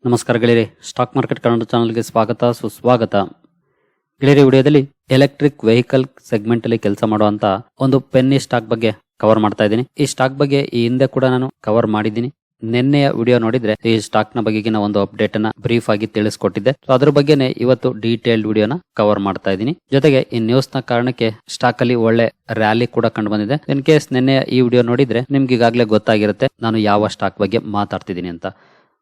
ನಮಸ್ಕಾರ ಗೆಳೆಯರೆ, stock market Kannada ಚಾನಲ್ಗೆ ಸ್ವಾಗತ ಸುಸ್ವಾಗತ. ಗೆಳೆಯರೆ, ವಿಡಿಯೋದಲ್ಲಿ ಎಲೆಕ್ಟ್ರಿಕ್ ವೆಹಿಕಲ್ ಸೆಗ್ಮೆಂಟ್ ಅಲ್ಲಿ ಕೆಲಸ ಮಾಡುವಂತ ಒಂದು ಪೆನ್ನಿ ಸ್ಟಾಕ್ ಬಗ್ಗೆ ಕವರ್ ಮಾಡ್ತಾ ಇದ್ದೀನಿ. ಈ ಸ್ಟಾಕ್ ಬಗ್ಗೆ ಈ ಹಿಂದೆ ಕೂಡ ನಾನು ಕವರ್ ಮಾಡಿದ್ದೀನಿ. ನಿನ್ನೆಯ ವಿಡಿಯೋ ನೋಡಿದ್ರೆ ಈ ಸ್ಟಾಕ್ ನ ಬಗೆಗಿನ ಒಂದು ಅಪ್ಡೇಟ್ ಅನ್ನ ಬ್ರೀಫ್ ಆಗಿ ತಿಳಿಸ್ಕೊಟ್ಟಿದ್ದೆ. ಸೊ ಅದ್ರ ಬಗ್ಗೆನೆ ಇವತ್ತು ಡೀಟೇಲ್ಡ್ ವಿಡಿಯೋನ ಕವರ್ ಮಾಡ್ತಾ ಇದ್ದೀನಿ. ಜೊತೆಗೆ ಈ ನ್ಯೂಸ್ ನ ಕಾರಣಕ್ಕೆ ಸ್ಟಾಕ್ ಅಲ್ಲಿ ಒಳ್ಳೆ ರ್ಯಾಲಿ ಕೂಡ ಕಂಡು ಬಂದಿದೆ. ಇನ್ ಕೇಸ್ ನಿನ್ನೆ ಈ ವಿಡಿಯೋ ನೋಡಿದ್ರೆ ನಿಮ್ಗೆ ಈಗಾಗಲೇ ಗೊತ್ತಾಗಿರುತ್ತೆ ನಾನು ಯಾವ ಸ್ಟಾಕ್ ಬಗ್ಗೆ ಮಾತಾಡ್ತಿದ್ದೀನಿ ಅಂತ.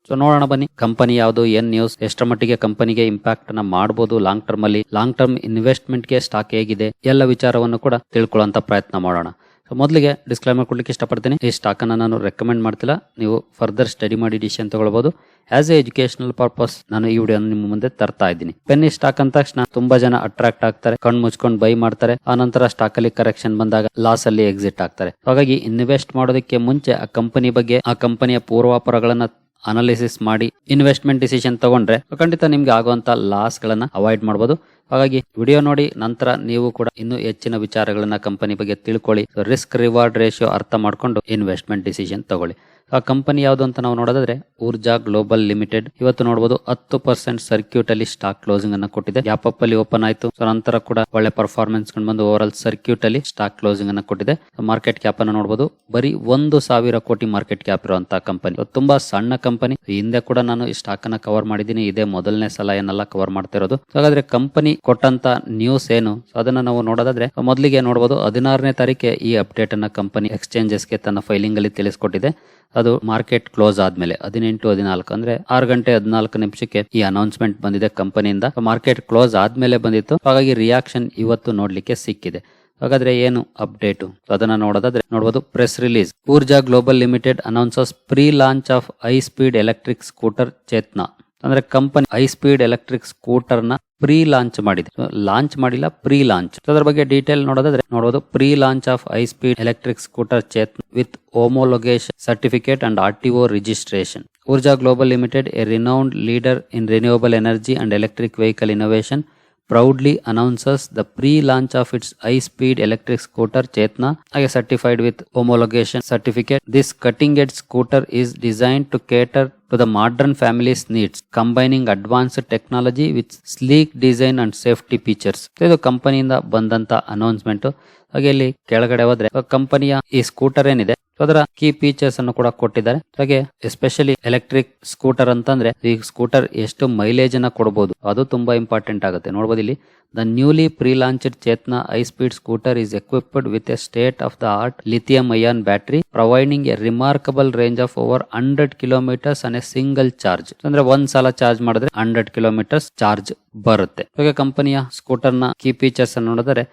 ಸೊ ನೋಡೋಣ ಬನ್ನಿ, ಕಂಪನಿ ಯಾವುದು, ಏನ್ ನ್ಯೂಸ್, ಎಷ್ಟರ ಮಟ್ಟಿಗೆ ಕಂಪನಿಗೆ ಇಂಪ್ಯಾಕ್ಟ್ ಅನ್ನ ಮಾಡಬಹುದು ಲಾಂಗ್ ಟರ್ಮ್ ಅಲ್ಲಿ, ಲಾಂಗ್ ಟರ್ಮ್ ಇನ್ವೆಸ್ಟ್ಮೆಂಟ್ ಗೆ ಸ್ಟಾಕ್ ಹೇಗಿದೆ, ಎಲ್ಲ ವಿಚಾರವನ್ನು ಕೂಡ ತಿಳ್ಕೊಳ್ಳುವಂತ ಪ್ರಯತ್ನ ಮಾಡೋಣ. ಸೊ ಮೊದಲಿಗೆ ಡಿಸ್ಕ್ಲೈಮರ್ ಕೊಡ್ಲಿಕ್ಕೆ ಇಷ್ಟಪಡ್ತೀನಿ. ಈ ಸ್ಟಾಕ್ ಅನ್ನ ನಾನು ರೆಕಮೆಂಡ್ ಮಾಡ್ತಿಲ್ಲ, ನೀವು ಫರ್ದರ್ ಸ್ಟಡಿ ಮಾಡಿ ಡಿಸಿಷನ್ ತಗೊಳ್ಬಹುದು. ಆಸ್ ಎ ಎಜುಕೇಶನಲ್ ಪರ್ಪಸ್ ನಾನು ಈ ವಿಡಿಯೋ ನಿಮ್ಮ ಮುಂದೆ ತರ್ತಾ ಇದ್ದೀನಿ. ಪೆನ್ನಿ ಸ್ಟಾಕ್ ಅಂತ ತಕ್ಷಣ ತುಂಬಾ ಜನ ಅಟ್ರಾಕ್ಟ್ ಆಗ್ತಾರೆ, ಕಣ್ಣು ಮುಚ್ಕೊಂಡು ಬೈ ಮಾಡ್ತಾರೆ. ಆ ನಂತರ ಸ್ಟಾಕ್ ಅಲ್ಲಿ ಕರೆಕ್ಷನ್ ಬಂದಾಗ ಲಾಸ್ ಅಲ್ಲಿ ಎಕ್ಸಿಟ್ ಆಗ್ತಾರೆ. ಹಾಗಾಗಿ ಇನ್ವೆಸ್ಟ್ ಮಾಡೋದಕ್ಕೆ ಮುಂಚೆ ಆ ಕಂಪನಿ ಬಗ್ಗೆ, ಆ ಕಂಪನಿಯ ಪೂರ್ವಾಪರಗಳನ್ನ ಅನಾಲಿಸಿಸ್ ಮಾಡಿ ಇನ್ವೆಸ್ಟ್ಮೆಂಟ್ ಡಿಸಿಷನ್ ತಗೊಂಡ್ರೆ ಖಂಡಿತ ನಿಮ್ಗೆ ಆಗುವಂತ ಲಾಸ್ ಗಳನ್ನ ಅವಾಯ್ಡ್ ಮಾಡಬಹುದು. ಹಾಗಾಗಿ ವಿಡಿಯೋ ನೋಡಿ ನಂತರ ನೀವು ಕೂಡ ಇನ್ನೂ ಹೆಚ್ಚಿನ ವಿಚಾರಗಳನ್ನ ಕಂಪನಿ ಬಗ್ಗೆ ತಿಳ್ಕೊಳ್ಳಿ. ರಿಸ್ಕ್ ರಿವಾರ್ಡ್ ರೇಷಿಯೋ ಅರ್ಥ ಮಾಡ್ಕೊಂಡು ಇನ್ವೆಸ್ಟ್ಮೆಂಟ್ ಡಿಸಿಷನ್ ತಗೊಳ್ಳಿ. ಆ ಕಂಪನಿ ಯಾವುದು ಅಂತ ನಾವು ನೋಡೋದಾದ್ರೆ ಊರ್ಜಾ ಗ್ಲೋಬಲ್ ಲಿಮಿಟೆಡ್. ಇವತ್ತು ನೋಡಬಹುದು 10% ಸರ್ಕ್ಯೂಟ್ ಅಲ್ಲಿ ಸ್ಟಾಕ್ ಕ್ಲೋಸಿಂಗ್ ಅನ್ನ ಕೊಟ್ಟಿದೆ. ಗ್ಯಾಪ್ ಅಪ್ ಅಲ್ಲಿ ಓಪನ್ ಆಯ್ತು. ಸೊ ನಂತರ ಕೂಡ ಒಳ್ಳೆ ಪರ್ಫಾರ್ಮೆನ್ಸ್ ಕಂಡು ಬಂದು ಓವರ್ ಆಲ್ ಸರ್ಕ್ಯೂಟ್ ಅಲ್ಲಿ ಸ್ಟಾಕ್ ಕ್ಲೋಸಿಂಗ್ ಅನ್ನ ಕೊಟ್ಟಿದೆ. ಮಾರ್ಕೆಟ್ ಕ್ಯಾಪ್ ಅನ್ನು ನೋಡಬಹುದು, ಬರೀ 1,000 ಕೋಟಿ ಮಾರ್ಕೆಟ್ ಕ್ಯಾಪ್ ಇರುವಂತಹ ಕಂಪನಿ. ತುಂಬಾ ಸಣ್ಣ ಕಂಪನಿ. ಹಿಂದೆ ಕೂಡ ನಾನು ಈ ಸ್ಟಾಕ್ ಅನ್ನ ಕವರ್ ಮಾಡಿದ್ದೀನಿ, ಇದೇ ಮೊದಲನೇ ಸಲ ಏನೆಲ್ಲ ಕವರ್ ಮಾಡ್ತಾ ಇರೋದು. ಹಾಗಾದ್ರೆ ಕಂಪನಿ ಕೊಟ್ಟಂತ ನ್ಯೂಸ್ ಏನು, ಅದನ್ನ ನಾವು ನೋಡೋದಾದ್ರೆ ಮೊದಲಿಗೆ ನೋಡಬಹುದು 16ನೇ ತಾರೀಕೆ ಈ ಅಪ್ಡೇಟ್ ಅನ್ನ ಕಂಪನಿ ಎಕ್ಸ್ಚೇಂಜಸ್ ಗೆ ತನ್ನ ಫೈಲಿಂಗ್ ಅಲ್ಲಿ ತಿಳಿಸ್ಕೊಟ್ಟಿದೆ. ಅದು ಮಾರ್ಕೆಟ್ ಕ್ಲೋಸ್ ಆದ್ಮೇಲೆ 18:14 ಅಂದ್ರೆ 6:14 ಈ ಅನೌನ್ಸ್ಮೆಂಟ್ ಬಂದಿದೆ ಕಂಪನಿಯಿಂದ. ಮಾರ್ಕೆಟ್ ಕ್ಲೋಸ್ ಆದ್ಮೇಲೆ ಬಂದಿತ್ತು. ಹಾಗಾಗಿ ರಿಯಾಕ್ಷನ್ ಇವತ್ತು ನೋಡ್ಲಿಕ್ಕೆ ಸಿಕ್ಕಿದೆ. ಹಾಗಾದ್ರೆ ಏನು ಅಪ್ಡೇಟ್ ಅದನ್ನ ನೋಡೋದಾದ್ರೆ ನೋಡಬಹುದು, press release. Urja global limited announces pre launch of high speed electric scooter Chetana. ಅಂದ್ರೆ company high speed electric scooter ನ ಪ್ರೀ ಲಾಂಚ್ ಮಾಡಿದೆ, ಲಾಂಚ್ ಮಾಡಿಲ್ಲ, ಪ್ರೀ ಲಾಂಚ್. ಅದರ ಬಗ್ಗೆ ಡೀಟೇಲ್ ನೋಡೋದಾದ್ರೆ ನೋಡಬಹುದು, pre launch of high speed electric scooter Chetana with homologation certificate and RTO registration. Urja Global Limited, a renowned leader in renewable energy and electric vehicle innovation, proudly announces the pre-launch of its high-speed electric scooter Chetna, certified with homologation certificate. This cutting-edge scooter is designed to cater to the modern family's needs, combining advanced technology with sleek design and safety features. ಇದು ಕಂಪನಿಯಿಂದ ಬಂದಂತ announcement. ಹಾಗೆ ಇಲ್ಲಿ ಕೆಳಗಡೆ ಹೋದ್ರೆ ಕಂಪನಿಯ ಈ scooter ಏನಿದೆ ಅದರ ಕೀ ಫೀಚರ್ಸ್ ಅನ್ನು ಕೂಡ ಕೊಟ್ಟಿದ್ದಾರೆ. ಹಾಗೆ ಎಸ್ಪೆಷಲಿ ಎಲೆಕ್ಟ್ರಿಕ್ ಸ್ಕೂಟರ್ ಅಂತಂದ್ರೆ ಈ ಸ್ಕೂಟರ್ ಎಷ್ಟು ಮೈಲೇಜ್ ಅನ್ನ ಕೊಡಬಹುದು ಅದು ತುಂಬಾ ಇಂಪಾರ್ಟೆಂಟ್ ಆಗುತ್ತೆ. ನೋಡಬಹುದು ಇಲ್ಲಿ, the newly pre launched Chetana high speed scooter is equipped with a state of the art lithium ion battery providing a remarkable range of over 100 kilometers on a single charge. ಅಂದ್ರೆ ಒಂದ್ ಸಲ ಚಾರ್ಜ್ ಮಾಡಿದ್ರೆ 100 kilometers charge ಬರುತ್ತೆ. ಹಾಗೆ ಕಂಪನಿಯ scooter ನ key features ಅನ್ನು ನೋಡಿದ್ರೆ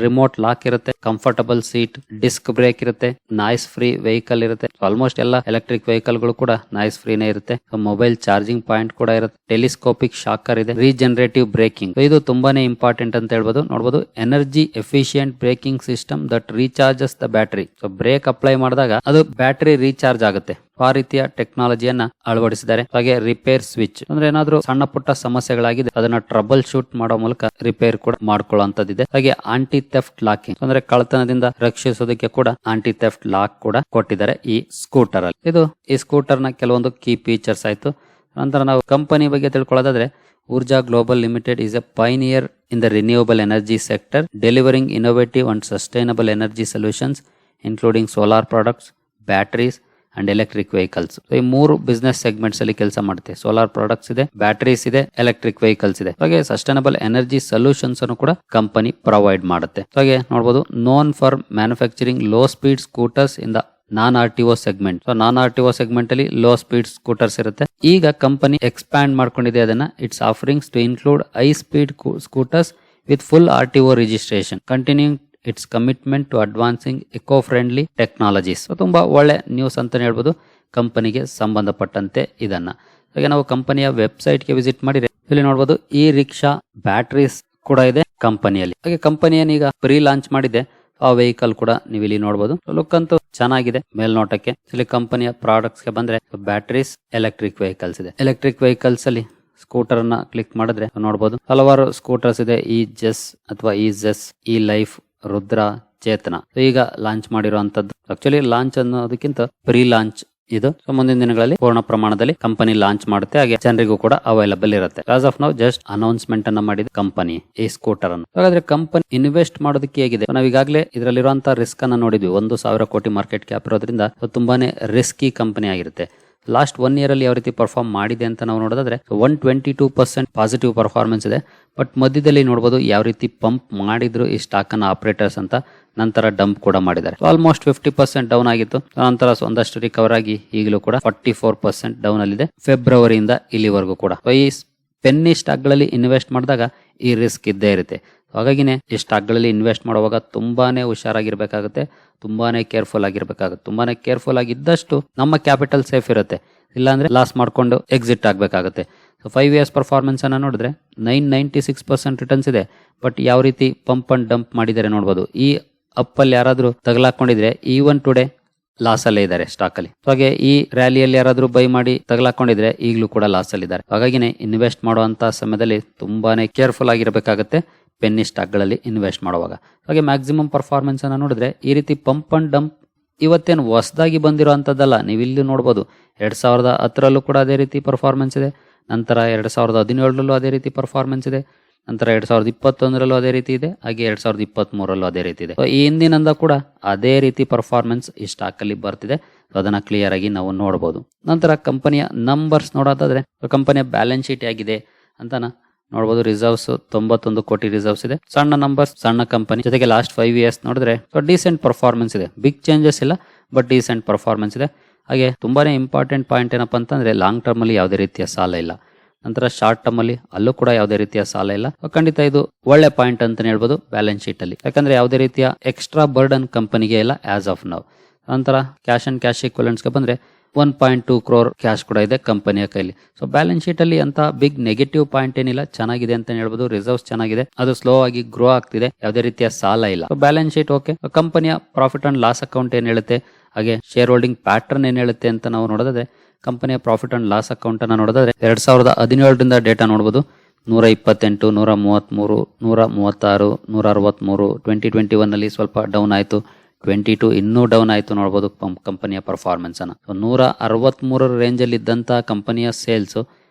ರಿಮೋಟ್ ಲಾಕ್ ಇರುತ್ತೆ, ಕಂಫರ್ಟಬಲ್ ಸೀಟ್, ಡಿಸ್ಕ್ ಬ್ರೇಕ್ ಇರುತ್ತೆ, ನಾಯ್ಸ್ ಫ್ರೀ ವೆಹಿಕಲ್ ಇರುತ್ತೆ. ಆಲ್ಮೋಸ್ಟ್ ಎಲ್ಲ ಎಲೆಕ್ಟ್ರಿಕ್ ವೆಹಿಕಲ್ ಗಳು ಕೂಡ ನಾಯ್ಸ್ ಫ್ರೀನೇ ಇರುತ್ತೆ. ಮೊಬೈಲ್ ಚಾರ್ಜಿಂಗ್ ಪಾಯಿಂಟ್ ಕೂಡ ಇರುತ್ತೆ, ಟೆಲಿಸ್ಕೋಪಿಕ್ ಶಾಕರ್ ಇದೆ, ರೀಜನರೇಟಿವ್ ಬ್ರೇಕಿಂಗ್. ಇದು ತುಂಬಾನೇ ಇಂಪಾರ್ಟೆಂಟ್ ಅಂತ ಹೇಳ್ಬೋದು. ನೋಡಬಹುದು, energy efficient breaking system that recharges the battery. So break apply ಮಾಡಿದಾಗ ಅದು ಬ್ಯಾಟರಿ ರೀಚಾರ್ಜ್ ಆಗುತ್ತೆ. ಆ ರೀತಿಯ ಟೆಕ್ನಾಲಜಿಯನ್ನ ಅಳವಡಿಸಿದ್ದಾರೆ. ಹಾಗೆ ರಿಪೇರ್ ಸ್ವಿಚ್, ಅಂದ್ರೆ ಏನಾದ್ರೂ ಸಣ್ಣ ಪುಟ್ಟ ಸಮಸ್ಯೆಗಳಾಗಿದೆ ಅದನ್ನ ಟ್ರಬಲ್ ಶೂಟ್ ಮಾಡೋ ಮೂಲಕ ರಿಪೇರ್ ಕೂಡ ಮಾಡ್ಕೊಳ್ಳುವಂತದ್ದಿದೆ. ಹಾಗೆ ಆಂಟಿ ಥೆಫ್ಟ್ ಲಾಕಿಂಗ್, ಅಂದ್ರೆ ಕಳ್ಳತನದಿಂದ ರಕ್ಷಿಸೋದಕ್ಕೆ ಕೂಡ ಆಂಟಿ ಥೆಫ್ಟ್ ಲಾಕ್ ಕೂಡ ಕೊಟ್ಟಿದ್ದಾರೆ ಈ ಸ್ಕೂಟರ್ ಅಲ್ಲಿ. ಇದು ಈ ಸ್ಕೂಟರ್ ನ ಕೆಲವೊಂದು ಕೀ ಫೀಚರ್ಸ್ ಆಯ್ತು. ನಂತರ ನಾವು ಕಂಪನಿ ಬಗ್ಗೆ ತಿಳ್ಕೊಳ್ಳೋದಾದ್ರೆ, Urja Global Limited is a pioneer in the renewable energy sector, delivering innovative and sustainable energy solutions including solar products, batteries and electric vehicles. So ಈ ಮೂರು ಬಿಸ್ನೆಸ್ ಸೆಗ್ಮೆಂಟ್ಸ್ ಅಲ್ಲಿ ಕೆಲಸ ಮಾಡುತ್ತೆ. ಸೋಲಾರ್ ಪ್ರಾಡಕ್ಟ್ಸ್ ಇದೆ, ಬ್ಯಾಟರೀಸ್ ಇದೆ, electric vehicles ಇದೆ. ಹಾಗೆ sustainable energy solutions ಅನ್ನು ಕೂಡ ಕಂಪನಿ ಪ್ರೊವೈಡ್ ಮಾಡುತ್ತೆ. ಹಾಗೆ ನೋಡಬಹುದು, known for manufacturing low speed scooters in the non RTO segment. So non RTO segment ಅಲ್ಲಿ ಲೋ ಸ್ಪೀಡ್ ಸ್ಕೂಟರ್ಸ್ ಇರುತ್ತೆ. ಈಗ ಕಂಪನಿ ಎಕ್ಸ್ಪ್ಯಾಂಡ್ ಮಾಡ್ಕೊಂಡಿದೆ ಅದನ್ನ. Its offerings to include high speed scooters with full RTO registration, continuing its commitment to advancing eco friendly technologies. ತುಂಬಾ ಒಳ್ಳೆ news ಅಂತಾನೆ ಹೇಳ್ಬೋದು ಕಂಪನಿಗೆ ಸಂಬಂಧಪಟ್ಟಂತೆ ಇದನ್ನ. ಹಾಗೆ ನಾವು ಕಂಪನಿಯ ವೆಬ್ಸೈಟ್ ಗೆ ವಿಸಿಟ್ ಮಾಡಿದ್ರೆ ಇಲ್ಲಿ ನೋಡಬಹುದು, ಈ ರಿಕ್ಷಾ ಬ್ಯಾಟರೀಸ್ ಕೂಡ ಇದೆ ಕಂಪನಿಯಲ್ಲಿ. ಹಾಗೆ ಕಂಪನಿಯನ್ನೀಗ ಪ್ರೀ ಲಾಂಚ್ ಮಾಡಿದೆ. ಆ ವೆಹಿಕಲ್ ಕೂಡ ನೀವು ಇಲ್ಲಿ ನೋಡಬಹುದು. ಲುಕ್ ಅಂತೂ ಚೆನ್ನಾಗಿದೆ ಮೇಲ್ನೋಟಕ್ಕೆ. ಇಲ್ಲಿ ಕಂಪನಿಯ ಪ್ರಾಡಕ್ಟ್ಸ್ ಗೆ ಬಂದ್ರೆ ಬ್ಯಾಟರೀಸ್, ಎಲೆಕ್ಟ್ರಿಕ್ ವೆಹಿಕಲ್ಸ್ ಇದೆ. ಎಲೆಕ್ಟ್ರಿಕ್ ವೆಹಿಕಲ್ಸ್ ಅಲ್ಲಿ ಸ್ಕೂಟರ್ ಅನ್ನ ಕ್ಲಿಕ್ ಮಾಡಿದ್ರೆ ನೋಡಬಹುದು ಹಲವಾರು ಸ್ಕೂಟರ್ಸ್ ಇದೆ. ಈ ಜೆಸ್ ಅಥವಾ ಈ ಜೆಸ್, ಈ ಲೈಫ್, ರುದ್ರ, ಚೇತನ ಈಗ ಲಾಂಚ್ ಮಾಡಿರುವಂತದ್ದು. ಆಕ್ಚುಲಿ ಲಾಂಚ್ ಅನ್ನೋದಕ್ಕಿಂತ ಪ್ರೀ ಲಾಂಚ್ ಇದು ಮುಂದಿನ ದಿನಗಳಲ್ಲಿ ಪೂರ್ಣ ಪ್ರಮಾಣದಲ್ಲಿ ಕಂಪನಿ ಲಾಂಚ್ ಮಾಡುತ್ತೆ, ಹಾಗೆ ಜನರಿಗೂ ಕೂಡ ಅವೈಲಬಲ್ ಇರುತ್ತೆ. As of now just announcement ಅನ್ನ ಮಾಡಿದ ಕಂಪನಿ ಈ ಸ್ಕೂಟರ್ ಅನ್ನು. ಹಾಗಾದ್ರೆ ಕಂಪನಿ ಇನ್ವೆಸ್ಟ್ ಮಾಡೋದಕ್ಕೆ ಹೇಗಿದೆ? ನಾವು ಈಗಾಗಲೇ ಇದರಲ್ಲಿರುವಂತಹ ರಿಸ್ಕ್ ಅನ್ನ ನೋಡಿದ್ವಿ. 1,000 ಕೋಟಿ ಮಾರ್ಕೆಟ್ ಕ್ಯಾಪ್ ಇರೋದ್ರಿಂದ ತುಂಬಾನೇ ರಿಸ್ಕಿ ಕಂಪನಿ ಆಗಿರುತ್ತೆ. ಲಾಸ್ಟ್ 1 year ಅಲ್ಲಿ ಯಾವ ರೀತಿ ಪರ್ಫಾರ್ಮ್ ಮಾಡಿದೆ ಅಂತ ನಾವು ನೋಡೋದಾದ್ರೆ 122% ಪಾಸಿಟಿವ್ ಪರ್ಫಾರ್ಮೆನ್ಸ್ ಇದೆ. ಬಟ್ ಮಧ್ಯದಲ್ಲಿ ನೋಡಬಹುದು ಯಾವ ರೀತಿ ಪಂಪ್ ಮಾಡಿದ್ರು ಈ ಸ್ಟಾಕ್ ಅನ್ನ ಆಪರೇಟರ್ಸ್ ಅಂತ, ನಂತರ ಡಂಪ್ ಕೂಡ ಮಾಡಿದ್ದಾರೆ. ಆಲ್ಮೋಸ್ಟ್ 50% ಡೌನ್ ಆಗಿತ್ತು, ನಂತರ ಒಂದಷ್ಟು ರಿಕವರ್ ಆಗಿ ಈಗಲೂ ಕೂಡ 44% ಡೌನ್ ಅಲ್ಲಿದೆ ಫೆಬ್ರವರಿಯಿಂದ ಇಲ್ಲಿವರೆಗೂ ಕೂಡ. ಈ ಪೆನ್ನಿ ಸ್ಟಾಕ್ ಗಳಲ್ಲಿ ಇನ್ವೆಸ್ಟ್ ಮಾಡಿದಾಗ ಈ ರಿಸ್ಕ್ ಇದ್ದೇ ಇರುತ್ತೆ. ಹಾಗಾಗಿನೇ ಈ ಸ್ಟಾಕ್ ಗಳಲ್ಲಿ ಇನ್ವೆಸ್ಟ್ ಮಾಡುವಾಗ ತುಂಬಾನೇ ಹುಷಾರಾಗಿರ್ಬೇಕಾಗುತ್ತೆ, ತುಂಬಾನೇ ಕೇರ್ಫುಲ್ ಆಗಿರ್ಬೇಕಾಗುತ್ತೆ. ತುಂಬಾನೇ ಕೇರ್ಫುಲ್ ಆಗಿದ್ದಷ್ಟು ನಮ್ಮ ಕ್ಯಾಪಿಟಲ್ ಸೇಫ್ ಇರುತ್ತೆ, ಇಲ್ಲಾಂದ್ರೆ ಲಾಸ್ ಮಾಡ್ಕೊಂಡು ಎಕ್ಸಿಟ್ ಆಗ್ಬೇಕಾಗುತ್ತೆ. 5 years ಪರ್ಫಾರ್ಮೆನ್ಸ್ ಅನ್ನ ನೋಡಿದ್ರೆ 996% ರಿಟರ್ನ್ಸ್ ಇದೆ. ಬಟ್ ಯಾವ ರೀತಿ ಪಂಪ್ ಅಂಡ್ ಡಂಪ್ ಮಾಡಿದ್ದಾರೆ ನೋಡಬಹುದು. ಈ ಅಪ್ ಅಲ್ಲಿ ಯಾರಾದ್ರೂ ತಗಲಾಕೊಂಡಿದ್ರೆ ಈವನ್ ಟುಡೇ ಲಾಸ್ ಅಲ್ಲೇ ಇದ್ದಾರೆ ಸ್ಟಾಕ್ ಅಲ್ಲಿ. ಹಾಗೆ ಈ ರ್ಯಾಲಿಯಲ್ಲಿ ಯಾರಾದ್ರೂ ಬೈ ಮಾಡಿ ತಗಲಾಕೊಂಡಿದ್ರೆ ಈಗಲೂ ಕೂಡ ಲಾಸ್ ಅಲ್ಲಿ ಇದ್ದಾರೆ. ಹಾಗಾಗಿನೇ ಇನ್ವೆಸ್ಟ್ ಮಾಡುವಂತ ಸಮಯದಲ್ಲಿ ತುಂಬಾನೇ ಕೇರ್ಫುಲ್ ಆಗಿರ್ಬೇಕಾಗುತ್ತೆ ಪೆನ್ನಿ ಸ್ಟಾಕ್ ಗಳಲ್ಲಿ ಇನ್ವೆಸ್ಟ್ ಮಾಡುವಾಗ. ಹಾಗೆ ಮ್ಯಾಕ್ಸಿಮಮ್ ಪರ್ಫಾರ್ಮೆನ್ಸ್ ಅನ್ನ ನೋಡಿದ್ರೆ ಈ ರೀತಿ ಪಂಪ್ ಅಂಡ್ ಡಂಪ್ ಇವತ್ತೇನು ಹೊಸದಾಗಿ ಬಂದಿರುವಂತದ್ದಲ್ಲ. ನೀವು ಇಲ್ಲಿ ನೋಡಬಹುದು 2010ರಲ್ಲೂ ಕೂಡ ಅದೇ ರೀತಿ ಪರ್ಫಾರ್ಮೆನ್ಸ್ ಇದೆ, ನಂತರ 2017ರಲ್ಲೂ ಅದೇ ರೀತಿ ಪರ್ಫಾರ್ಮೆನ್ಸ್ ಇದೆ, ನಂತರ 2021ರಲ್ಲೂ ಅದೇ ರೀತಿ ಇದೆ, ಹಾಗೆ 2023ರಲ್ಲೂ ಅದೇ ರೀತಿ ಇದೆ. ಈ ಹಿಂದಿನಿಂದ ಕೂಡ ಅದೇ ರೀತಿ ಪರ್ಫಾರ್ಮೆನ್ಸ್ ಈ ಸ್ಟಾಕ್ ಅಲ್ಲಿ ಬರ್ತಿದೆ. ಅದನ್ನ ಕ್ಲಿಯರ್ ಆಗಿ ನಾವು ನೋಡಬಹುದು. ನಂತರ ಕಂಪನಿಯ ನಂಬರ್ಸ್ ನೋಡೋದಾದ್ರೆ ಕಂಪನಿಯ ಬ್ಯಾಲೆನ್ಸ್ ಶೀಟ್ ಆಗಿದೆ ಅಂತ ನೋಡಬಹುದು. ರಿಸರ್ವ್ಸ್ 91 ಕೋಟಿ ರಿಸರ್ವ್ಸ್ ಇದೆ. ಸಣ್ಣ ನಂಬರ್ಸ್, ಸಣ್ಣ ಕಂಪನಿ, ಜೊತೆಗೆ ಲಾಸ್ಟ್ 5 years ನೋಡಿದ್ರೆ ಡೀಸೆಂಟ್ ಪರ್ಫಾರ್ಮೆನ್ಸ್ ಇದೆ. ಬಿಗ್ ಚೇಂಜಸ್ ಇಲ್ಲ, ಬಟ್ ಡೀಸೆಂಟ್ ಪರ್ಫಾರ್ಮೆನ್ಸ್ ಇದೆ. ಹಾಗೆ ತುಂಬಾನೇ ಇಂಪಾರ್ಟೆಂಟ್ ಪಾಯಿಂಟ್ ಏನಪ್ಪಾ ಅಂತಂದ್ರೆ ಲಾಂಗ್ ಟರ್ಮ್ ಅಲ್ಲಿ ಯಾವುದೇ ರೀತಿಯ ಸಾಲ ಇಲ್ಲ, ನಂತರ ಶಾರ್ಟ್ ಟರ್ಮ್ ಅಲ್ಲಿ ಅಲ್ಲೂ ಕೂಡ ಯಾವುದೇ ರೀತಿಯ ಸಾಲ ಇಲ್ಲ. ಖಂಡಿತ ಇದು ಒಳ್ಳೆ ಪಾಯಿಂಟ್ ಅಂತ ಹೇಳ್ಬೋದು ಬ್ಯಾಲೆನ್ಸ್ ಶೀಟ್ ಅಲ್ಲಿ, ಯಾಕಂದ್ರೆ ಯಾವುದೇ ರೀತಿಯ ಎಕ್ಸ್ಟ್ರಾ ಬರ್ಡನ್ ಕಂಪನಿಗೆ ಇಲ್ಲ ಆಸ್ ಆಫ್ ನೌ. ನಂತರ ಕ್ಯಾಶ್ ಅಂಡ್ ಕ್ಯಾಶ್ ಈಕ್ವಲೆಂಟ್ಸ್ ಗೆ ಬಂದ್ರೆ 1.2 crore ಕ್ಯಾಶ್ ಕೂಡ ಇದೆ ಕಂಪನಿಯ ಕೈಲಿ. ಸೊ ಬ್ಯಾಲೆನ್ಸ್ ಶೀಟ್ ಅಲ್ಲಿ ಅಂತ ಬಿಗ್ ನೆಗೆಟಿವ್ ಪಾಯಿಂಟ್ ಏನಿಲ್ಲ, ಚೆನ್ನಾಗಿದೆ ಅಂತ ಹೇಳ್ಬೋದು. ರಿಸರ್ವ್ಸ್ ಚೆನ್ನಾಗಿದೆ, ಅದು ಸ್ಲೋ ಆಗಿ ಗ್ರೋ ಆಗ್ತಿದೆ, ಯಾವುದೇ ರೀತಿಯ ಸಾಲ ಇಲ್ಲ. So balance sheet okay. ಕಂಪನಿಯ ಪ್ರಾಫಿಟ್ ಅಂಡ್ ಲಾಸ್ ಅಕೌಂಟ್ ಏನ್ ಹೇಳುತ್ತೆ, ಹಾಗೆ ಶೇರ್ ಹೋಲ್ಡಿಂಗ್ ಪ್ಯಾಟರ್ನ್ ಏನ್ ಹೇಳುತ್ತೆ ಅಂತ ನಾವು ನೋಡೋದಾದ್ರೆ ಕಂಪನಿಯ ಪ್ರಾಫಿಟ್ ಅಂಡ್ ಲಾಸ್ ಅಕೌಂಟ್ ಅನ್ನ ನೋಡೋದಾದ್ರೆ 2017ರಿಂದ ಡೇಟಾ ನೋಡಬಹುದು. 128, 133, 136, 163. 2021 ಅಲ್ಲಿ ಸ್ವಲ್ಪ ಡೌನ್ ಆಯ್ತು. 22 ಇನ್ನೂ ಡೌನ್ ಆಯ್ತು ನೋಡಬಹುದು ಕಂಪನಿಯ ಪರ್ಫಾರ್ಮೆನ್ಸ್ ಅನ್ನ. 163 ರೇಂಜ್ ಅಲ್ಲಿ ಇದ್ದಂತ ಕಂಪನಿಯ ಸೇಲ್ಸ್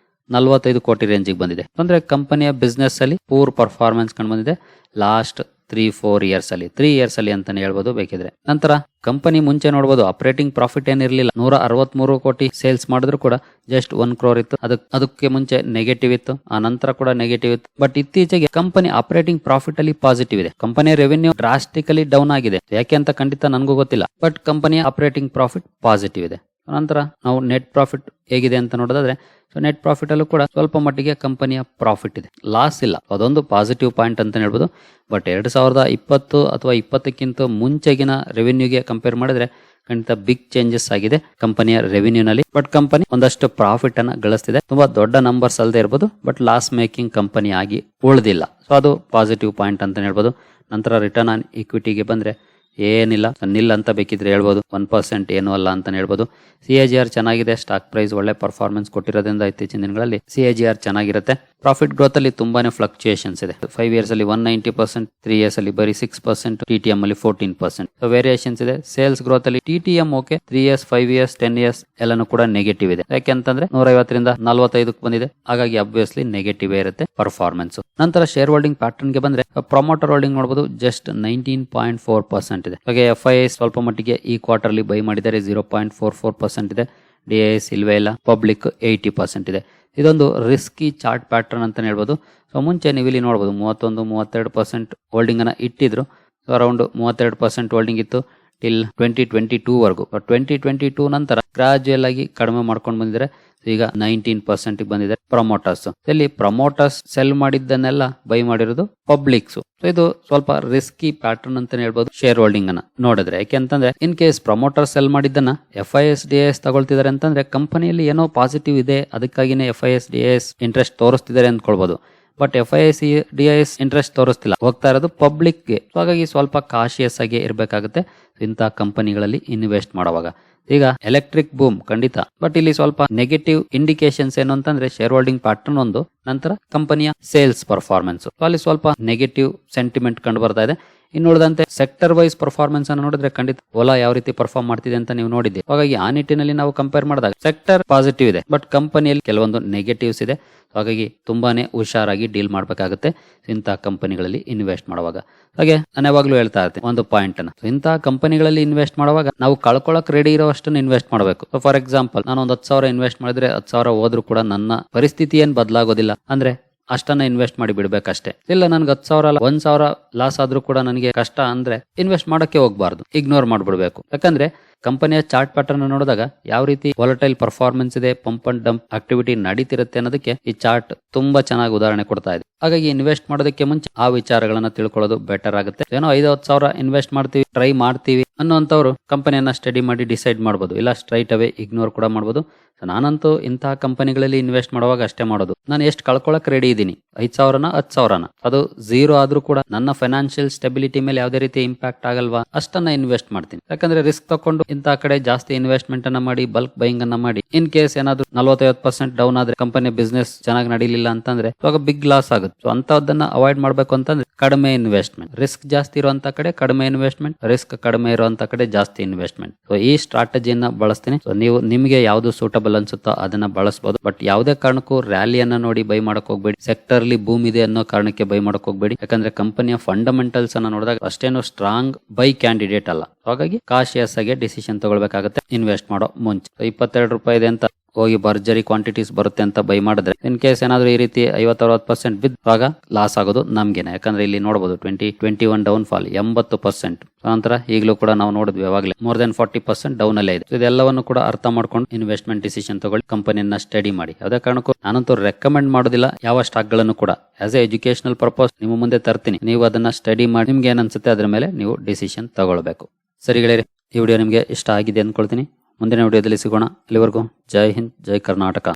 45 ಕೋಟಿ ರೇಂಜಿಗೆ ಬಂದಿದೆ. ಅಂದ್ರೆ ಕಂಪನಿಯ ಬಿಸ್ನೆಸ್ ಅಲ್ಲಿ ಪೂರ್ ಪರ್ಫಾರ್ಮೆನ್ಸ್ ಕಂಡು ಬಂದಿದೆ ಲಾಸ್ಟ್ 3-4 years ಅಲ್ಲಿ, 3 years ಅಲ್ಲಿ ಅಂತಾನೆ ಹೇಳ್ಬೋದು ಬೇಕಿದ್ರೆ. ನಂತರ ಕಂಪನಿ ಮುಂಚೆ ನೋಡಬಹುದು ಆಪರೇಟಿಂಗ್ ಪ್ರಾಫಿಟ್ ಏನಿರಲಿಲ್ಲ. 163 ಕೋಟಿ ಸೇಲ್ಸ್ ಮಾಡಿದ್ರು ಕೂಡ ಜಸ್ಟ್ 1 crore ಇತ್ತು. ಅದಕ್ಕೆ ಮುಂಚೆ ನೆಗೆಟಿವ್ ಇತ್ತು, ಆ ನಂತರ ಕೂಡ ನೆಗೆಟಿವ್ ಇತ್ತು. ಬಟ್ ಇತ್ತೀಚೆಗೆ ಕಂಪನಿ ಆಪರೇಟಿಂಗ್ ಪ್ರಾಫಿಟ್ ಅಲ್ಲಿ ಪಾಸಿಟಿವ್ ಇದೆ. ಕಂಪನಿಯ ರೆವೆನ್ಯೂ ಡ್ರಾಸ್ಟಿಕಲಿ ಡೌನ್ ಆಗಿದೆ, ಯಾಕೆ ಅಂತ ಖಂಡಿತ ನನಗೂ ಗೊತ್ತಿಲ್ಲ. ಬಟ್ ಕಂಪನಿಯ ಆಪರೇಟಿಂಗ್ ಪ್ರಾಫಿಟ್ ಪಾಸಿಟಿವ್ ಇದೆ. ನಂತರ ನಾವು ನೆಟ್ ಪ್ರಾಫಿಟ್ ಹೇಗಿದೆ ಅಂತ ನೋಡೋದಾದ್ರೆ ನೆಟ್ ಪ್ರಾಫಿಟ್ ಅಲ್ಲೂ ಕೂಡ ಸ್ವಲ್ಪ ಮಟ್ಟಿಗೆ ಕಂಪನಿಯ ಪ್ರಾಫಿಟ್ ಇದೆ, ಲಾಸ್ ಇಲ್ಲ. ಅದೊಂದು ಪಾಸಿಟಿವ್ ಪಾಯಿಂಟ್ ಅಂತ ಹೇಳ್ಬೋದು. ಬಟ್ 2020 ಅಥವಾ 20ಕ್ಕಿಂತ ಮುಂಚೆಗಿನ ರೆವೆನ್ಯೂಗೆ ಕಂಪೇರ್ ಮಾಡಿದ್ರೆ ಖಂಡಿತ ಬಿಗ್ ಚೇಂಜಸ್ ಆಗಿದೆ ಕಂಪನಿಯ ರೆವೆನ್ಯೂನಲ್ಲಿ. ಬಟ್ ಕಂಪನಿ ಒಂದಷ್ಟು ಪ್ರಾಫಿಟ್ ಅನ್ನ ಗಳಿಸ್ತಿದೆ. ತುಂಬಾ ದೊಡ್ಡ ನಂಬರ್ಸ್ ಅಲ್ಲದೆ ಇರ್ಬೋದು, ಬಟ್ ಲಾಸ್ ಮೇಕಿಂಗ್ ಕಂಪನಿ ಆಗಿ ಉಳಿದಿಲ್ಲ. ಸೊ ಅದು ಪಾಸಿಟಿವ್ ಪಾಯಿಂಟ್ ಅಂತ ಹೇಳ್ಬೋದು. ನಂತರ ರಿಟರ್ನ್ ಆನ್ ಇಕ್ವಿಟಿಗೆ ಬಂದ್ರೆ ಏನಿಲ್ಲ, ನಿಲ್ ಅಂತ ಬೇಕಿದ್ರೆ ಹೇಳ್ಬೋದು. 1% ಏನು ಅಲ್ಲ ಅಂತ ಹೇಳ್ಬೋದು. CAGR ಚೆನ್ನಾಗಿದೆ, ಸ್ಟಾಕ್ ಪ್ರೈಸ್ ಒಳ್ಳೆ ಪರ್ಫಾರ್ಮೆನ್ಸ್ ಕೊಟ್ಟಿರೋದ್ರಿಂದ ಇತ್ತೀಚಿನ ದಿನಗಳಲ್ಲಿ CAGR ಚೆನ್ನಾಗಿರುತ್ತೆ. ಪ್ರಾಫಿಟ್ ಗ್ರೋತ್ ಅಲ್ಲಿ ತುಂಬಾನೇ ಫ್ಲಕ್ಚುಯೇಷನ್ಸ್ ಇದೆ. 5 years ಅಲ್ಲಿ 190%, 3 years ಅಲ್ಲಿ ಬರೀ 6%, TTM ಅಲ್ಲಿ 14%. ವೇರಿಯೇಷನ್ಸ್ ಇದೆ. ಸೇಲ್ಸ್ ಗ್ರೋತ್ ಅಲ್ಲಿ TTM okay, 3 years, 5 years, 10 years ಎಲ್ಲಾನು ಕೂಡ ನೆಗೆಟಿವ್ ಇದೆ. ಯಾಕೆಂತಂದ್ರೆ 150ರಿಂದ 45ಕ್ಕೆ ಬಂದಿದೆ, ಹಾಗಾಗಿ ಅಬ್ವಿಯಸ್ಲಿ ನೆಗೆಟಿವ್ ಇರುತ್ತೆ ಪರ್ಫಾರ್ಮೆನ್ಸ್. ನಂತರ ಶೇರ್ ಹೋಲ್ಡಿಂಗ್ ಪ್ಯಾಟರ್ನ್ ಗೆ ಬಂದ್ರೆ ಪ್ರಮೋಟರ್ ಹೋಲ್ಡಿಂಗ್ ನೋಡಬಹುದು, ಜಸ್ಟ್ 19.4% ಇದೆ. ಹಾಗೆ FIS ಸ್ವಲ್ಪ ಮಟ್ಟಿಗೆ ಈ ಕ್ವಾರ್ಟರ್ ಅಲ್ಲಿ ಬೈ ಮಾಡಿದರೆ 0.44% ಇದೆ. DIS ಇಲ್ವೇ ಇಲ್ಲ. ಪಬ್ಲಿಕ್ 80% ಇದೆ. ಇದೊಂದು ರಿಸ್ಕಿ ಚಾರ್ಟ್ ಪ್ಯಾಟರ್ನ್ ಅಂತ ಹೇಳ್ಬೋದು. ಸೊ ಮುಂಚೆ ನೀವು ಇಲ್ಲಿ ನೋಡಬಹುದು 31-32% ಹೋಲ್ಡಿಂಗ್ ಅನ್ನ ಇಟ್ಟಿದ್ರು. ಅರೌಂಡ್ 32% ಹೋಲ್ಡಿಂಗ್ ಇತ್ತು ಟಿಲ್ 2022 ವರೆಗೂ. 2022 ನಂತರ ಗ್ರಾಜುಯಲ್ ಆಗಿ ಕಡಿಮೆ ಮಾಡ್ಕೊಂಡು ಬಂದಿದ್ರೆ ಈಗ 19% ಬಂದಿದೆ ಪ್ರಮೋಟರ್ಸ್. ಇಲ್ಲಿ ಪ್ರಮೋಟರ್ಸ್ ಸೆಲ್ ಮಾಡಿದ್ದನ್ನೆಲ್ಲ ಬೈ ಮಾಡಿರೋದು ಪಬ್ಲಿಕ್ಸ್. ಇದು ಸ್ವಲ್ಪ ರಿಸ್ಕಿ ಪ್ಯಾಟರ್ನ್ ಅಂತ ಹೇಳ್ಬೋದು ಶೇರ್ ಹೋಲ್ಡಿಂಗ್ ಅನ್ನ ನೋಡಿದ್ರೆ. ಯಾಕೆಂತಂದ್ರೆ ಇನ್ ಕೇಸ್ ಪ್ರಮೋಟರ್ ಸೆಲ್ ಮಾಡಿದ್ದನ್ನ FIS DIS ತಗೊಳ್ತಿದ್ದಾರೆ ಅಂತಂದ್ರೆ ಕಂಪನಿಯಲ್ಲಿ ಏನೋ ಪಾಸಿಟಿವ್ ಇದೆ, ಅದಕ್ಕಾಗಿನೇ FIS DIS ಇಂಟ್ರೆಸ್ಟ್ ತೋರಿಸ್ತಿದ್ದಾರೆ ಅಂದ್ಕೊಳ್ಬಹುದು. ಬಟ್ FIS DIS ಇಂಟ್ರೆಸ್ಟ್ ತೋರಿಸ್ತಿಲ್ಲ, ಹೋಗ್ತಾ ಇರೋದು ಪಬ್ಲಿಕ್ಗೆ. ಹಾಗಾಗಿ ಸ್ವಲ್ಪ ಕಾಶಿಯಸ್ ಆಗಿ ಇರಬೇಕಾಗುತ್ತೆ ಇಂಥ ಕಂಪನಿಗಳಲ್ಲಿ ಇನ್ವೆಸ್ಟ್ ಮಾಡುವಾಗ. ಈಗ ಎಲೆಕ್ಟ್ರಿಕ್ ಬೂಮ್ ಖಂಡಿತ, ಬಟ್ ಇಲ್ಲಿ ಸ್ವಲ್ಪ ನೆಗೆಟಿವ್ ಇಂಡಿಕೇಶನ್ಸ್ ಏನು ಅಂತಂದ್ರೆ ಶೇರ್ ಹೋಲ್ಡಿಂಗ್ ಪ್ಯಾಟರ್ನ್ ಒಂದು, ನಂತರ ಕಂಪನಿಯ ಸೇಲ್ಸ್ ಪರ್ಫಾರ್ಮೆನ್ಸ್ ಅಲ್ಲಿ ಸ್ವಲ್ಪ ನೆಗೆಟಿವ್ ಸೆಂಟಿಮೆಂಟ್ ಕಂಡು ಬರ್ತಾ ಇದೆ. ಇನ್ನು ಉಳಿದಂತೆ ಸೆಕ್ಟರ್ ವೈಸ್ ಪರ್ಫಾರ್ಮೆನ್ಸ್ ಅನ್ನು ನೋಡಿದ್ರೆ ಖಂಡಿತ ಓಲಾ ಯಾವ ರೀತಿ ಪರ್ಫಾರ್ಮ್ ಮಾಡ್ತಿದೆ ಅಂತ ನೀವು ನೋಡಿದ್ದೆ. ಹಾಗಾಗಿ ಆ ನಿಟ್ಟಿನಲ್ಲಿ ನಾವು ಕಂಪೇರ್ ಮಾಡಿದಾಗ ಸೆಕ್ಟರ್ ಪಾಸಿಟಿವ್ ಇದೆ, ಬಟ್ ಕಂಪನಿಯಲ್ಲಿ ಕೆಲವೊಂದು ನೆಗೆಟಿವ್ಸ್ ಇದೆ. ಹಾಗಾಗಿ ತುಂಬಾನೇ ಹುಷಾರಾಗಿ ಡೀಲ್ ಮಾಡಬೇಕಾಗುತ್ತೆ ಇಂತಹ ಕಂಪನಿಗಳಲ್ಲಿ ಇನ್ವೆಸ್ಟ್ ಮಾಡುವಾಗ. ಹಾಗೆ ನಾನು ಯಾವಾಗ್ಲೂ ಹೇಳ್ತಾ ಇರ್ತೀನಿ ಒಂದು ಪಾಯಿಂಟ್ ಅನ್ನ, ಇಂತಹ ಕಂಪನಿಗಳಲ್ಲಿ ಇನ್ವೆಸ್ಟ್ ಮಾಡುವಾಗ ನಾವು ಕಳ್ಕೊಳಕ್ ರೆಡಿ ಇರೋ ಅಷ್ಟನ್ನು ಇನ್ವೆಸ್ಟ್ ಮಾಡಬೇಕು. ಫಾರ್ ಎಕ್ಸಾಂಪಲ್, ನಾನು ಒಂದು 10,000 ಇನ್ವೆಸ್ಟ್ ಮಾಡಿದ್ರೆ 10,000 ಹೋದ್ರೂ ಕೂಡ ನನ್ನ ಪರಿಸ್ಥಿತಿ ಏನ್ ಬದಲಾಗೋದಿಲ್ಲ. ಅಂದ್ರೆ ಅಷ್ಟನ್ನ ಇನ್ವೆಸ್ಟ್ ಮಾಡಿ ಬಿಡ್ಬೇಕಷ್ಟೇ. ಇಲ್ಲ ನನ್ಗೆ 10,000 1,000 ಲಾಸ್ ಆದ್ರೂ ಕೂಡ ನನಗೆ ಕಷ್ಟ ಅಂದ್ರೆ ಇನ್ವೆಸ್ಟ್ ಮಾಡಕ್ಕೆ ಹೋಗ್ಬಾರ್ದು, ಇಗ್ನೋರ್ ಮಾಡ್ಬಿಡ್ಬೇಕು. ಯಾಕಂದ್ರೆ ಕಂಪನಿಯ ಚಾರ್ಟ್ ಪ್ಯಾಟರ್ನ್ ನೋಡಿದಾಗ ಯಾವ ರೀತಿ ವಾಲಟೈಲ್ ಪರ್ಫಾರ್ಮೆನ್ಸ್ ಇದೆ, ಪಂಪ್ ಅಂಡ್ ಡಂಪ್ ಆಕ್ಟಿವಿಟಿ ನಡೀತಿರುತ್ತೆ ಅನ್ನೋದಕ್ಕೆ ಈ ಚಾರ್ಟ್ ತುಂಬಾ ಚೆನ್ನಾಗಿ ಉದಾಹರಣೆ ಕೊಡ್ತಾ ಇದೆ. ಹಾಗಾಗಿ ಇನ್ವೆಸ್ಟ್ ಮಾಡೋದಕ್ಕೆ ಮುಂಚೆ ಆ ವಿಚಾರಗಳನ್ನ ತಿಳ್ಕೊಳ್ಳೋದು ಬೆಟರ್ ಆಗುತ್ತೆ. ಏನೋ 5-10,000 ಇನ್ವೆಸ್ಟ್ ಮಾಡ್ತೀವಿ, ಟ್ರೈ ಮಾಡ್ತೀವಿ ಅನ್ನೋಂಥವ್ರು ಕಂಪನಿಯನ್ನ ಸ್ಟಡಿ ಮಾಡಿ ಡಿಸೈಡ್ ಮಾಡ್ಬೋದು, ಇಲ್ಲ ಸ್ಟ್ರೈಟ್ ಅವೇ ಇಗ್ನೋರ್ ಕೂಡ ಮಾಡ್ಬೋದು. ನಾನಂತೂ ಇಂತಹ ಕಂಪನಿಗಳಲ್ಲಿ ಇನ್ವೆಸ್ಟ್ ಮಾಡುವಾಗ ಅಷ್ಟೇ ಮಾಡೋದು. ನಾನು ಎಷ್ಟು ಕಳ್ಕೊಳಕ್ ರೆಡಿ ಇದ್ದೀನಿ, 5,000ನ 10,000ನ, ಅದು 0 ಆದ್ರೂ ಕೂಡ ನನ್ನ ಫೈನಾನ್ಷಿಯಲ್ ಸ್ಟೆಬಿಲಿಟಿ ಮೇಲೆ ಯಾವುದೇ ರೀತಿ ಇಂಪ್ಯಾಕ್ಟ್ ಆಗಲ್ವಾ ಅಷ್ಟನ್ನ ಇನ್ವೆಸ್ಟ್ ಮಾಡ್ತೀನಿ. ಯಾಕಂದ್ರೆ ರಿಸ್ಕ್ ತಕೊಂಡು ಇಂತಹ ಕಡೆ ಜಾಸ್ತಿ ಇನ್ವೆಸ್ಟ್ಮೆಂಟ್ ಅನ್ನ ಮಾಡಿ ಬಲ್ಕ್ ಬೈಯಿಂಗ್ ಅನ್ನ ಮಾಡಿ ಇನ್ ಕೇಸ್ ಏನಾದ್ರು 40-50% ಡೌನ್ ಆದ್ರೆ ಕಂಪನಿ ಬಿಸ್ನೆಸ್ ಚೆನ್ನಾಗಿ ನಡೀಲಿಲ್ಲ ಅಂತಂದ್ರೆ ಇವಾಗ ಬಿಗ್ ಲಾಸ್ ಆಗುತ್ತೆ. ಸೊ ಅಂತದನ್ನ ಅವಾಯ್ಡ್ ಮಾಡ್ಬೇಕು ಅಂತಂದ್ರೆ ಕಡಿಮೆ ಇನ್ವೆಸ್ಟ್ಮೆಂಟ್, ರಿಸ್ಕ್ ಜಾಸ್ತಿ ಇರುವಂತ ಕಡೆ ಕಡಿಮೆ ಇನ್ವೆಸ್ಟ್ಮೆಂಟ್, ರಿಸ್ಕ್ ಕಡಿಮೆ ಇರುವಂತ ಕಡೆ ಜಾಸ್ತಿ ಇನ್ವೆಸ್ಟ್ಮೆಂಟ್. ಸೊ ಈ ಸ್ಟ್ರಾಟಜಿಯನ್ನ ಬಳಸ್ತೀನಿ. ಸೊ ನೀವು ನಿಮಗೆ ಯಾವ್ದು ಸೂಟಬಲ್ ಅನ್ಸುತ್ತೋ ಅದನ್ನ ಬಳಸಬಹುದು. ಬಟ್ ಯಾವುದೇ ಕಾರಣಕ್ಕೂ ರ್ಯಾಲಿಯನ್ನ ನೋಡಿ ಬೈ ಮಾಡಕ್ ಹೋಗ್ಬೇಡಿ, ಸೆಕ್ಟರ್ ಅಲ್ಲಿ ಬೂಮ್ ಇದೆ ಅನ್ನೋ ಕಾರಣಕ್ಕೆ ಬೈ ಮಾಡಕ್ ಹೋಗ್ಬೇಡಿ. ಯಾಕಂದ್ರೆ ಕಂಪನಿಯ ಫಂಡಮೆಂಟಲ್ಸ್ ಅನ್ನ ನೋಡಿದಾಗ ಅಷ್ಟೇನು ಸ್ಟ್ರಾಂಗ್ ಬೈ ಕ್ಯಾಂಡಿಡೇಟ್ ಅಲ್ಲ. ಹಾಗಾಗಿ ಕಾಶಿಯಸ್ ಆಗಿ ಡಿಸಿಷನ್ ತಗೊಳ್ಬೇಕಾಗುತ್ತೆ ಇನ್ವೆಸ್ಟ್ ಮಾಡೋ ಮುಂಚೆ. 22 ರೂಪಾಯಿ ಇದೆ ಅಂತ ಹೋಗಿ ಭರ್ಜರಿ ಕ್ವಾಂಟಿಟೀಸ್ ಬರುತ್ತೆ ಅಂತ ಬೈ ಮಾಡಿದ್ರೆ ಇನ್ ಕೇಸ್ ಏನಾದ್ರು ಈ ರೀತಿ 50-60% ಬಿದ್ದಾಗ ಲಾಸ್ ಆಗೋದು ನಮ್ಗೇನೆ. ಯಾಕಂದ್ರೆ ಇಲ್ಲಿ ನೋಡಬಹುದು 2021 ಡೌನ್ ಫಾಲ್ 80%. ನಂತರ ಈಗಲೂ ಕೂಡ ನಾವು ನೋಡಿದ್ವಿ ಯಾವಾಗಲೇ ಮೋರ್ ದೆನ್ 40% ಡೌನ್ ಅಲ್ಲೇ ಇದೆ. ಇದೆಲ್ಲವನ್ನು ಕೂಡ ಅರ್ಥ ಮಾಡ್ಕೊಂಡು ಇನ್ವೆಸ್ಟ್ಮೆಂಟ್ ಡಿಸಿಷನ್ ತಗೊಳ್ಳಿ, ಕಂಪನಿಯನ್ನ ಸ್ಟಡಿ ಮಾಡಿ. ಯಾವುದೇ ಕಾರಣಕ್ಕೂ ನಾನಂತೂ ರೆಕಮೆಂಡ್ ಮಾಡೋದಿಲ್ಲ ಯಾವ ಸ್ಟಾಕ್ ಗಳನ್ನು ಕೂಡ. ಆಸ್ ಎ ಎಜುಕೇಶನಲ್ ಪರ್ಪಸ್ ನಿಮ್ಮ ಮುಂದೆ ತರ್ತೀನಿ, ನೀವು ಅದನ್ನ ಸ್ಟಡಿ ಮಾಡಿ ನಿಮ್ಗೆ ಏನ್ ಅನ್ಸುತ್ತೆ ಅದ್ರ ಮೇಲೆ ನೀವು ಡಿಸಿಷನ್ ತಗೊಳ್ಬೇಕು. ಸರಿ ಗೆಳೆಯರೆ, ಈ ವಿಡಿಯೋ ನಿಮಗೆ ಇಷ್ಟ ಆಗಿದೆ ಅಂದ್ಕೊಳ್ತೀನಿ. ಮುಂದಿನ ವಿಡಿಯೋದಲ್ಲಿ ಸಿಗೋಣ. ಅಲ್ಲಿವರೆಗೂ ಜೈ ಹಿಂದ್, ಜೈ ಕರ್ನಾಟಕ.